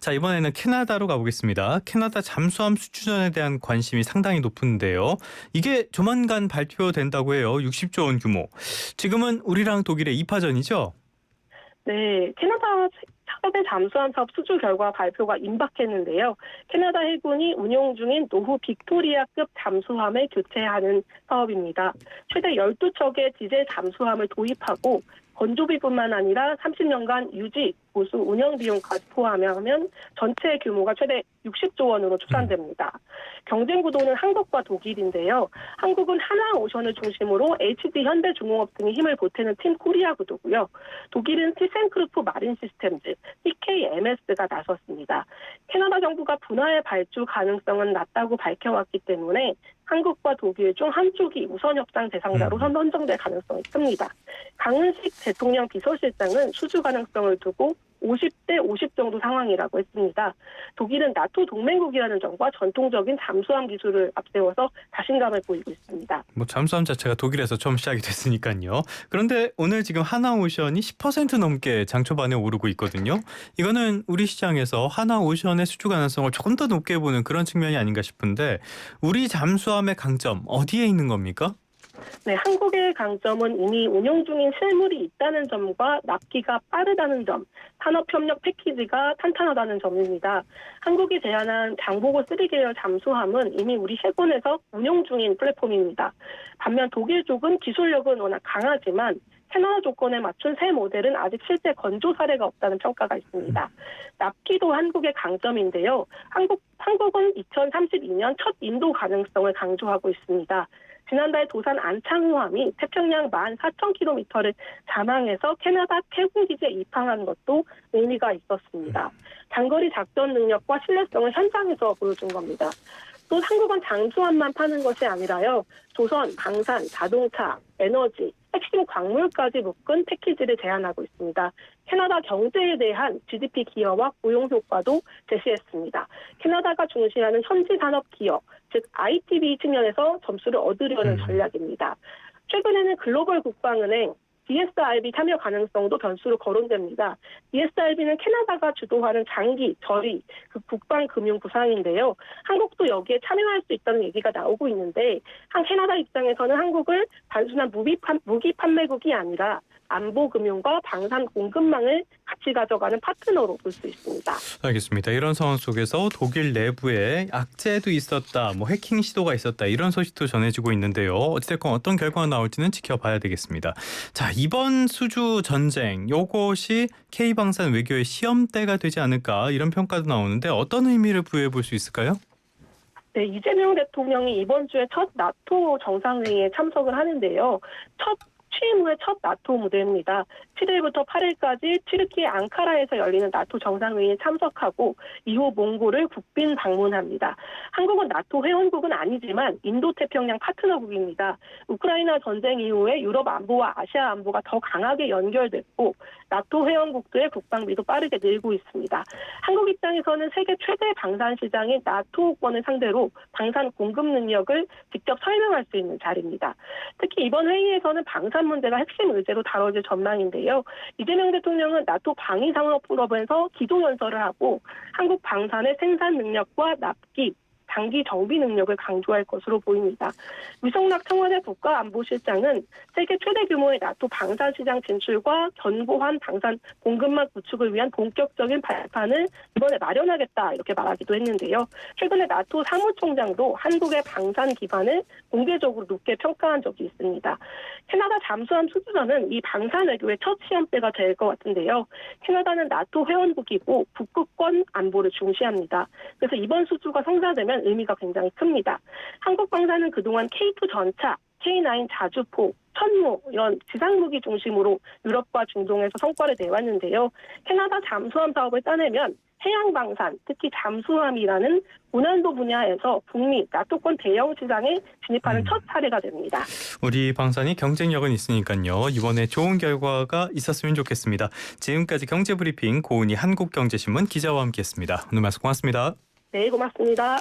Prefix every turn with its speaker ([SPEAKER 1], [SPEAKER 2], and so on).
[SPEAKER 1] 자, 이번에는 캐나다로 가보겠습니다. 캐나다 잠수함 수주전에 대한 관심이 상당히 높은데요. 이게 조만간 발표된다고 해요. 60조 원 규모. 지금은 우리랑 독일의 2파전이죠?
[SPEAKER 2] 네, 캐나다 차대 잠수함 사업 수주 결과 발표가 임박했는데요. 캐나다 해군이 운용 중인 노후 빅토리아급 잠수함을 교체하는 사업입니다. 최대 12척의 디젤 잠수함을 도입하고 건조비뿐만 아니라 30년간 유지, 보수, 운영 비용까지 포함하면 전체 규모가 최대 60조 원으로 추산됩니다. 경쟁 구도는 한국과 독일인데요. 한국은 하나오션을 중심으로 HD 현대중공업 등이 힘을 보태는 팀 코리아 구도고요. 독일은 티센크루프 마린 시스템즈, TKMS가 나섰습니다. 캐나다 정부가 분화의 발주 가능성은 낮다고 밝혀왔기 때문에 한국과 독일 중 한쪽이 우선 협상 대상자로 선정될 가능성이 큽니다. 강은식 대통령 비서실장은 수주 가능성을 두고 50대 50 정도 상황이라고 했습니다. 독일은 나토 동맹국이라는 점과 전통적인 잠수함 기술을 앞세워서 자신감을 보이고 있습니다.
[SPEAKER 1] 잠수함 자체가 독일에서 처음 시작이 됐으니까요. 그런데 오늘 지금 하나오션이 10% 넘게 장 초반에 오르고 있거든요. 이거는 우리 시장에서 하나오션의 수주 가능성을 조금 더 높게 보는 그런 측면이 아닌가 싶은데 우리 잠수함의 강점 어디에 있는 겁니까?
[SPEAKER 2] 네, 한국의 강점은 이미 운용 중인 실물이 있다는 점과 납기가 빠르다는 점, 산업협력 패키지가 탄탄하다는 점입니다. 한국이 제안한 장보고 3 계열 잠수함은 이미 우리 해군에서 운용 중인 플랫폼입니다. 반면 독일 쪽은 기술력은 워낙 강하지만 캐나다 조건에 맞춘 새 모델은 아직 실제 건조 사례가 없다는 평가가 있습니다. 납기도 한국의 강점인데요. 한국은 2032년 첫 인도 가능성을 강조하고 있습니다. 지난달 도산 안창호함이 태평양 14,000km를 잠항해서 캐나다 해군기지에 입항한 것도 의미가 있었습니다. 장거리 작전 능력과 신뢰성을 현장에서 보여준 겁니다. 또 한국은 잠수함만 파는 것이 아니라요. 조선, 방산, 자동차, 에너지, 핵심 광물까지 묶은 패키지를 제안하고 있습니다. 캐나다 경제에 대한 GDP 기여와 고용 효과도 제시했습니다. 캐나다가 중시하는 현지 산업 기여, 즉 ITB 측면에서 점수를 얻으려는 전략입니다. 최근에는 글로벌 국방은행 DSRB 참여 가능성도 변수로 거론됩니다. DSRB는 캐나다가 주도하는 장기, 저리, 국방 금융 구상인데요. 한국도 여기에 참여할 수 있다는 얘기가 나오고 있는데 캐나다 입장에서는 한국을 단순한 무기 판매국이 아니라 안보 금융과 방산 공급망을 같이 가져가는 파트너로 볼 수 있습니다.
[SPEAKER 1] 알겠습니다. 이런 상황 속에서 독일 내부에 악재도 있었다, 해킹 시도가 있었다 이런 소식도 전해지고 있는데요. 어찌됐건 어떤 결과가 나올지는 지켜봐야 되겠습니다. 자, 이번 수주 전쟁 요것이 K방산 외교의 시험대가 되지 않을까 이런 평가도 나오는데 어떤 의미를 부여해 볼 수 있을까요?
[SPEAKER 2] 네, 이재명 대통령이 이번 주에 첫 나토 정상회의에 참석을 하는데요. 취임 후의 첫 나토 무대입니다. 7일부터 8일까지 튀르키예 앙카라에서 열리는 나토 정상회의에 참석하고 이후 몽골을 국빈 방문합니다. 한국은 나토 회원국은 아니지만 인도태평양 파트너국입니다. 우크라이나 전쟁 이후에 유럽 안보와 아시아 안보가 더 강하게 연결됐고 나토 회원국들의 국방비도 빠르게 늘고 있습니다. 한국 입장에서는 세계 최대 방산 시장인 나토권을 상대로 방산 공급 능력을 직접 설명할 수 있는 자리입니다. 특히 이번 회의에서는 방산 문제가 핵심 의제로 다뤄질 전망인데요. 이재명 대통령은 나토 방위산업포럼에서 기조연설을 하고 한국 방산의 생산 능력과 납기, 장기 정비 능력을 강조할 것으로 보입니다. 위성락 청와대 국가안보실장은 세계 최대 규모의 나토 방산 시장 진출과 견고한 방산 공급망 구축을 위한 본격적인 발판을 이번에 마련하겠다 이렇게 말하기도 했는데요. 최근에 나토 사무총장도 한국의 방산 기반을 공개적으로 높게 평가한 적이 있습니다. 캐나다 잠수함 수주전은 이 방산 외교의 첫 시험대가 될 것 같은데요. 캐나다는 나토 회원국이고 북극권 안보를 중시합니다. 그래서 이번 수주가 성사되면 의미가 굉장히 큽니다. 한국 방산은 그동안 K2 전차, K9 자주포, 천무 이런 지상무기 중심으로 유럽과 중동에서 성과를 내왔는데요. 캐나다 잠수함 사업을 따내면 해양 방산, 특히 잠수함이라는 고난도 분야에서 북미, 나토권 대형 시장에 진입하는 첫 사례가 됩니다.
[SPEAKER 1] 우리 방산이 경쟁력은 있으니까요. 이번에 좋은 결과가 있었으면 좋겠습니다. 지금까지 경제브리핑 고은희 한국경제신문 기자와 함께했습니다. 오늘 말씀 고맙습니다.
[SPEAKER 2] 네, 고맙습니다.